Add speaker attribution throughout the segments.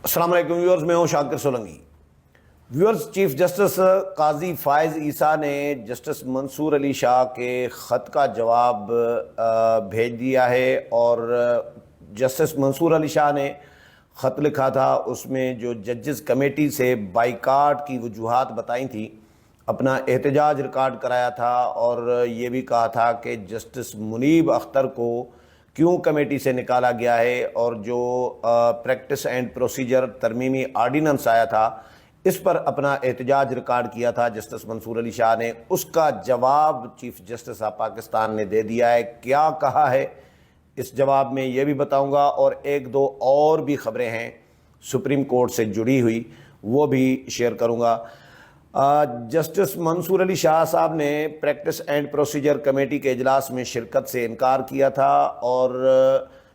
Speaker 1: السلام علیکم ویورز، میں ہوں شاکر سولنگی۔ ویورز، چیف جسٹس قاضی فائز عیسیٰ نے جسٹس منصور علی شاہ کے خط کا جواب بھیج دیا ہے، اور جسٹس منصور علی شاہ نے خط لکھا تھا، اس میں جو ججز کمیٹی سے بائیکاٹ کی وجوہات بتائیں تھیں، اپنا احتجاج ریکارڈ کرایا تھا، اور یہ بھی کہا تھا کہ جسٹس منیب اختر کو کیوں کمیٹی سے نکالا گیا ہے، اور جو پریکٹس اینڈ پروسیجر ترمیمی آرڈیننس آیا تھا اس پر اپنا احتجاج ریکارڈ کیا تھا جسٹس منصور علی شاہ نے۔ اس کا جواب چیف جسٹس آف پاکستان نے دے دیا ہے۔ کیا کہا ہے اس جواب میں یہ بھی بتاؤں گا، اور ایک دو اور بھی خبریں ہیں سپریم کورٹ سے جڑی ہوئی، وہ بھی شیئر کروں گا۔ جسٹس منصور علی شاہ صاحب نے پریکٹس اینڈ پروسیجر کمیٹی کے اجلاس میں شرکت سے انکار کیا تھا، اور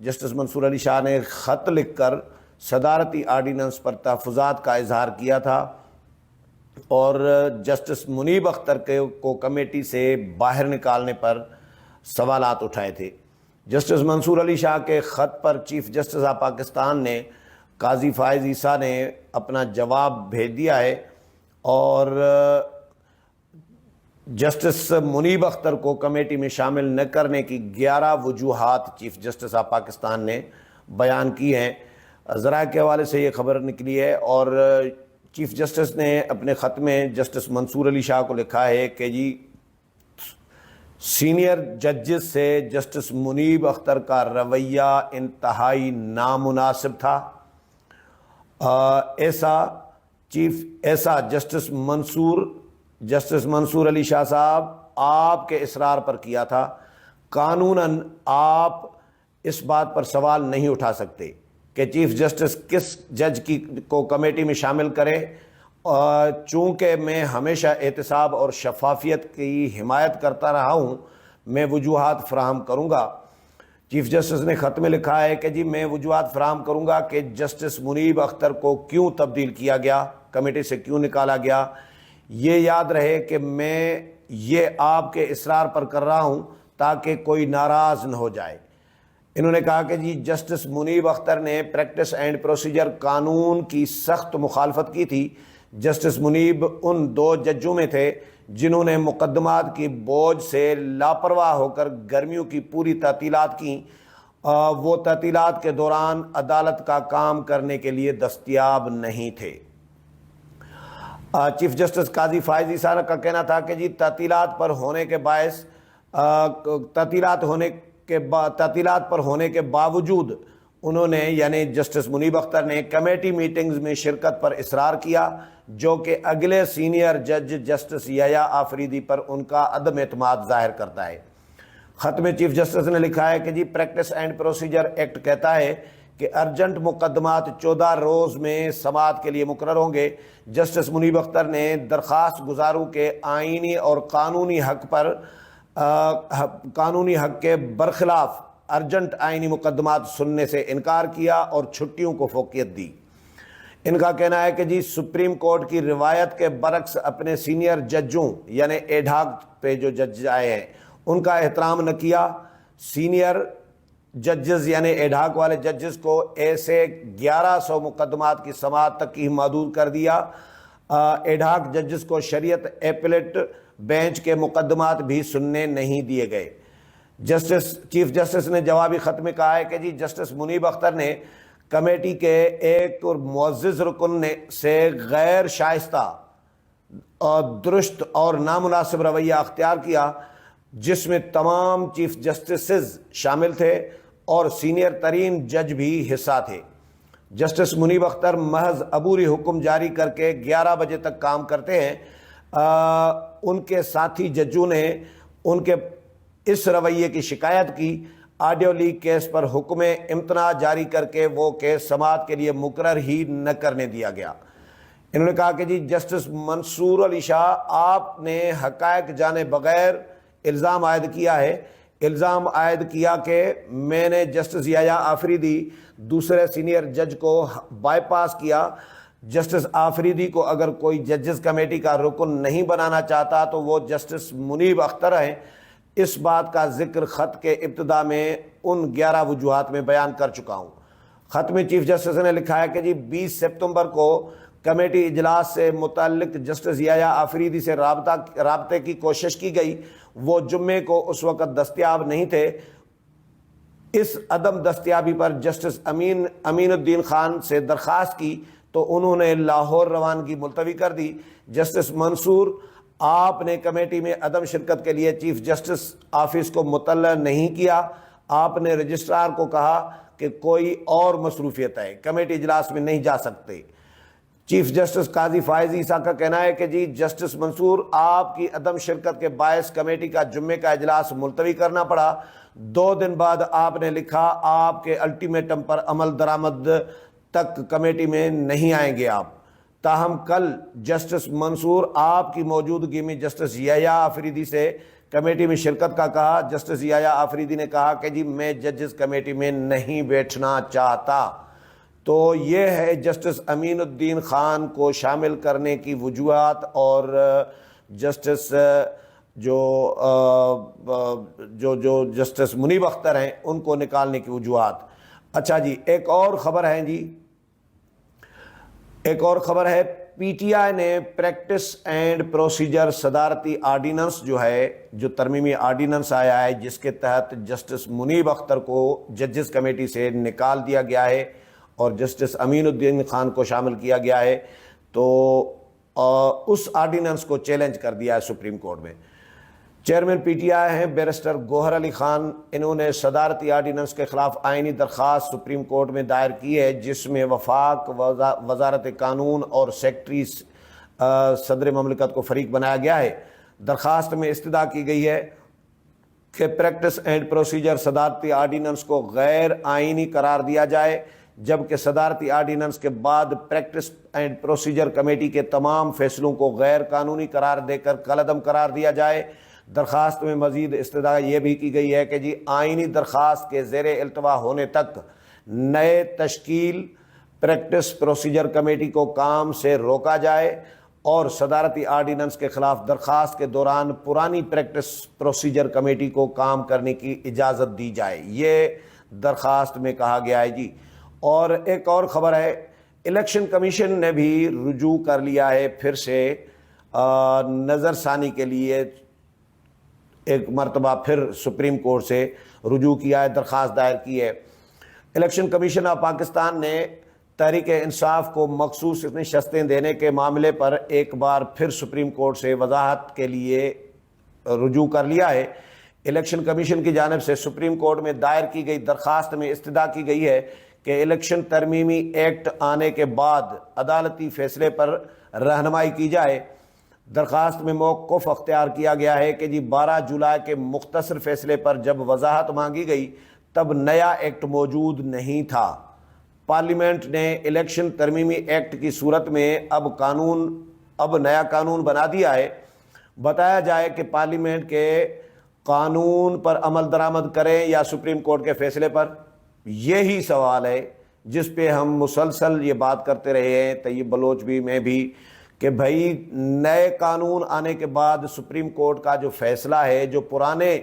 Speaker 1: جسٹس منصور علی شاہ نے خط لکھ کر صدارتی آرڈیننس پر تحفظات کا اظہار کیا تھا، اور جسٹس منیب اختر کو کمیٹی سے باہر نکالنے پر سوالات اٹھائے تھے۔ جسٹس منصور علی شاہ کے خط پر چیف جسٹس آف پاکستان نے قاضی فائز عیسیٰ نے اپنا جواب بھیج دیا ہے، اور جسٹس منیب اختر کو کمیٹی میں شامل نہ کرنے کی 11 وجوہات چیف جسٹس آف پاکستان نے بیان کی ہیں۔ ذرائع کے حوالے سے یہ خبر نکلی ہے، اور چیف جسٹس نے اپنے خط میں جسٹس منصور علی شاہ کو لکھا ہے کہ جی سینئر ججز سے جسٹس منیب اختر کا رویہ انتہائی نامناسب تھا۔ ایسا جسٹس منصور علی شاہ صاحب آپ کے اصرار پر کیا تھا۔ قانوناً آپ اس بات پر سوال نہیں اٹھا سکتے کہ چیف جسٹس کس جج کو کمیٹی میں شامل کرے، چونکہ میں ہمیشہ احتساب اور شفافیت کی حمایت کرتا رہا ہوں، میں وجوہات فراہم کروں گا۔ چیف جسٹس نے خط میں لکھا ہے کہ جی میں وجوہات فراہم کروں گا کہ جسٹس منیب اختر کو کیوں تبدیل کیا گیا، کمیٹی سے کیوں نکالا گیا۔ یہ یاد رہے کہ میں یہ آپ کے اصرار پر کر رہا ہوں تاکہ کوئی ناراض نہ ہو جائے۔ انہوں نے کہا کہ جی جسٹس منیب اختر نے پریکٹس اینڈ پروسیجر قانون کی سخت مخالفت کی تھی۔ جسٹس منیب ان 2 ججوں میں تھے جنہوں نے مقدمات کی بوجھ سے لاپرواہ ہو کر گرمیوں کی پوری تعطیلات کیں۔ وہ تعطیلات کے دوران عدالت کا کام کرنے کے لیے دستیاب نہیں تھے۔ چیف جسٹس قاضی فائز عیسیٰ کا کہنا تھا کہ جی تعطیلات پر ہونے کے باوجود انہوں نے یعنی جسٹس منیب اختر نے کمیٹی میٹنگز میں شرکت پر اصرار کیا، جو کہ اگلے سینئر جج جسٹس یحییٰ آفریدی پر ان کا عدم اعتماد ظاہر کرتا ہے۔ خط میں چیف جسٹس نے لکھا ہے کہ جی پریکٹس اینڈ پروسیجر ایکٹ کہتا ہے کہ ارجنٹ مقدمات 14 روز میں سماعت کے لیے مقرر ہوں گے۔ جسٹس منیب اختر نے درخواست گزاروں کے آئینی اور قانونی حق کے برخلاف ارجنٹ آئینی مقدمات سننے سے انکار کیا اور چھٹیوں کو فوقیت دی۔ ان کا کہنا ہے کہ جی سپریم کورٹ کی روایت کے برعکس اپنے سینئر ججوں یعنی ایڈھاک پہ جو جج آئے ہیں ان کا احترام نہ کیا۔ سینئر ججز یعنی ایڈھاک والے ججز کو ایسے 1100 مقدمات کی سماعت تک ہی محدود کر دیا۔ ایڈھاک ججز کو شریعت ایپلیٹ بینچ کے مقدمات بھی سننے نہیں دیے گئے۔ چیف جسٹس نے جوابی خط میں کہا ہے کہ جی جسٹس منیب اختر نے کمیٹی کے ایک معزز رکن سے غیر شائستہ اور درست اور نامناسب رویہ اختیار کیا، جس میں تمام چیف جسٹسز شامل تھے اور سینئر ترین جج بھی حصہ تھے۔ جسٹس منیب اختر محض عبوری حکم جاری کر کے 11 بجے تک کام کرتے ہیں۔ ان کے ساتھی ججوں نے ان کے اس رویے کی شکایت کی۔ آڈیو لیک کیس پر حکم امتناع جاری کر کے وہ کیس سماعت کے لیے مقرر ہی نہ کرنے دیا گیا۔ انہوں نے کہا کہ جی جسٹس منصور علی شاہ آپ نے حقائق جانے بغیر الزام عائد کیا کہ میں نے جسٹس یحییٰ آفریدی دوسرے سینئر جج کو بائی پاس کیا۔ جسٹس آفریدی کو اگر کوئی ججز کمیٹی کا رکن نہیں بنانا چاہتا تو وہ جسٹس منیب اختر ہیں۔ اس بات کا ذکر خط کے ابتدا میں ان 11 وجوہات میں بیان کر چکا ہوں۔ خط میں چیف جسٹس نے لکھا ہے کہ جی 20 سپتمبر کو کمیٹی اجلاس سے متعلق جسٹس یحییٰ آفریدی سے رابطے کی کوشش کی گئی، وہ جمعے کو اس وقت دستیاب نہیں تھے۔ اس عدم دستیابی پر جسٹس امین الدین خان سے درخواست کی تو انہوں نے لاہور روانگی ملتوی کر دی۔ جسٹس منصور، آپ نے کمیٹی میں عدم شرکت کے لیے چیف جسٹس آفس کو مطلع نہیں کیا۔ آپ نے رجسٹرار کو کہا کہ کوئی اور مصروفیت ہے، کمیٹی اجلاس میں نہیں جا سکتے۔ چیف جسٹس قاضی فائز عیسیٰ کا کہنا ہے کہ جی جسٹس منصور، آپ کی عدم شرکت کے باعث کمیٹی کا جمعے کا اجلاس ملتوی کرنا پڑا۔ 2 دن بعد آپ نے لکھا آپ کے الٹیمیٹم پر عمل درآمد تک کمیٹی میں نہیں آئیں گے آپ۔ تاہم کل جسٹس منصور آپ کی موجودگی میں جسٹس یحییٰ آفریدی سے کمیٹی میں شرکت کا کہا۔ جسٹس یحییٰ آفریدی نے کہا کہ جی میں ججز کمیٹی میں نہیں بیٹھنا چاہتا۔ تو یہ ہے جسٹس امین الدین خان کو شامل کرنے کی وجوہات اور جسٹس جو جسٹس منیب اختر ہیں ان کو نکالنے کی وجوہات۔ اچھا جی، ایک اور خبر ہے پی ٹی آئی نے پریکٹس اینڈ پروسیجر صدارتی آرڈیننس جو ترمیمی آرڈیننس آیا ہے، جس کے تحت جسٹس منیب اختر کو ججز کمیٹی سے نکال دیا گیا ہے اور جسٹس امین الدین خان کو شامل کیا گیا ہے، تو اس آرڈیننس کو چیلنج کر دیا ہے سپریم کورٹ میں۔ چیئرمین پی ٹی آئی ہیں بیرسٹر گوہر علی خان، انہوں نے صدارتی آرڈیننس کے خلاف آئینی درخواست سپریم کورٹ میں دائر کی ہے، جس میں وفاق، وزارت قانون اور سیکرٹری صدر مملکت کو فریق بنایا گیا ہے۔ درخواست میں استدعا کی گئی ہے کہ پریکٹس اینڈ پروسیجر صدارتی آرڈیننس کو غیر آئینی قرار دیا جائے، جبکہ صدارتی آرڈیننس کے بعد پریکٹس اینڈ پروسیجر کمیٹی کے تمام فیصلوں کو غیر قانونی قرار دے کر کالعدم قرار دیا جائے۔ درخواست میں مزید استدعا یہ بھی کی گئی ہے کہ جی آئینی درخواست کے زیر التوا ہونے تک نئے تشکیل پریکٹس پروسیجر کمیٹی کو کام سے روکا جائے اور صدارتی آرڈیننس کے خلاف درخواست کے دوران پرانی پریکٹس پروسیجر کمیٹی کو کام کرنے کی اجازت دی جائے، یہ درخواست میں کہا گیا ہے جی۔ اور ایک اور خبر ہے، الیکشن کمیشن نے بھی رجوع کر لیا ہے، پھر سے نظر ثانی کے لیے ایک مرتبہ پھر سپریم کورٹ سے رجوع کیا ہے، درخواست دائر کی ہے۔ الیکشن کمیشن آف پاکستان نے تحریک انصاف کو مخصوص نشستیں دینے کے معاملے پر ایک بار پھر سپریم کورٹ سے وضاحت کے لیے رجوع کر لیا ہے۔ الیکشن کمیشن کی جانب سے سپریم کورٹ میں دائر کی گئی درخواست میں استدعا کی گئی ہے کہ الیکشن ترمیمی ایکٹ آنے کے بعد عدالتی فیصلے پر رہنمائی کی جائے۔ درخواست میں موقف اختیار کیا گیا ہے کہ جی 12 جولائی کے مختصر فیصلے پر جب وضاحت مانگی گئی تب نیا ایکٹ موجود نہیں تھا۔ پارلیمنٹ نے الیکشن ترمیمی ایکٹ کی صورت میں اب نیا قانون بنا دیا ہے۔ بتایا جائے کہ پارلیمنٹ کے قانون پر عمل درآمد کریں یا سپریم کورٹ کے فیصلے پر، یہی سوال ہے جس پہ ہم مسلسل یہ بات کرتے رہے ہیں، طیب بلوچ بھی، میں بھی، کہ بھائی نئے قانون آنے کے بعد سپریم کورٹ کا جو فیصلہ ہے جو پرانے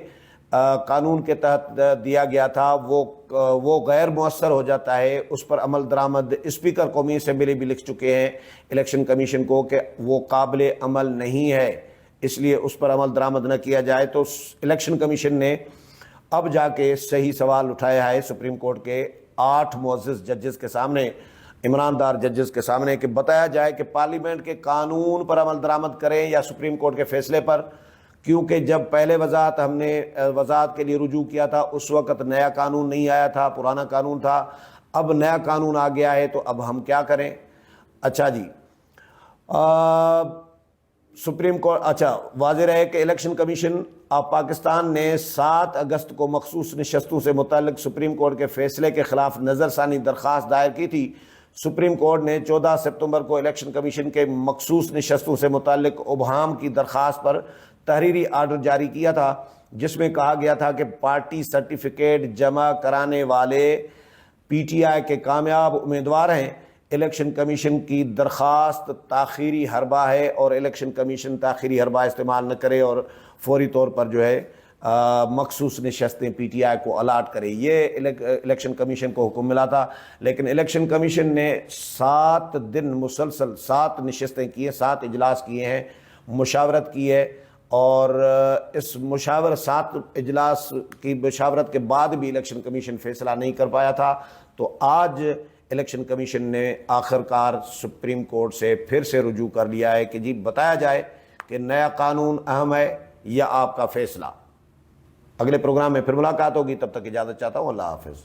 Speaker 1: قانون کے تحت دیا گیا تھا وہ غیر مؤثر ہو جاتا ہے، اس پر عمل درآمد اسپیکر قومی اسمبلی بھی لکھ چکے ہیں الیکشن کمیشن کو کہ وہ قابل عمل نہیں ہے، اس لیے اس پر عمل درآمد نہ کیا جائے۔ تو الیکشن کمیشن نے اب جا کے صحیح سوال اٹھایا ہے سپریم کورٹ کے 8 معزز ججز کے سامنے، عمران دار ججز کے سامنے، کہ بتایا جائے کہ پارلیمنٹ کے قانون پر عمل درآمد کریں یا سپریم کورٹ کے فیصلے پر، کیونکہ جب پہلے ہم نے وضاحت کے لیے رجوع کیا تھا اس وقت نیا قانون نہیں آیا تھا، پرانا قانون تھا، اب نیا قانون آ گیا ہے تو اب ہم کیا کریں۔ اچھا جی، سپریم کورٹ واضح رہے کہ الیکشن کمیشن آف پاکستان نے 7 اگست کو مخصوص نشستوں سے متعلق سپریم کورٹ کے فیصلے کے خلاف نظر ثانی درخواست دائر کی تھی۔ سپریم کورٹ نے 14 سپتمبر کو الیکشن کمیشن کے مخصوص نشستوں سے متعلق ابہام کی درخواست پر تحریری آرڈر جاری کیا تھا، جس میں کہا گیا تھا کہ پارٹی سرٹیفکیٹ جمع کرانے والے پی ٹی آئی کے کامیاب امیدوار ہیں۔ الیکشن کمیشن کی درخواست تاخیری حربہ ہے اور الیکشن کمیشن تاخیری حربہ استعمال نہ کرے اور فوری طور پر مخصوص نشستیں پی ٹی آئی کو الاٹ کرے. یہ الیکشن کمیشن کو حکم ملا تھا، لیکن الیکشن کمیشن نے 7 دن مسلسل 7 نشستیں کی ہیں، 7 اجلاس کیے ہیں، مشاورت کی ہے، اور اس 7 اجلاس کی مشاورت کے بعد بھی الیکشن کمیشن فیصلہ نہیں کر پایا تھا. تو آج الیکشن کمیشن نے آخرکار سپریم کورٹ سے پھر سے رجوع کر لیا ہے کہ جی بتایا جائے کہ نیا قانون اہم ہے یا آپ کا فیصلہ. اگلے پروگرام میں پھر ملاقات ہوگی، تب تک اجازت چاہتا ہوں. اللہ حافظ.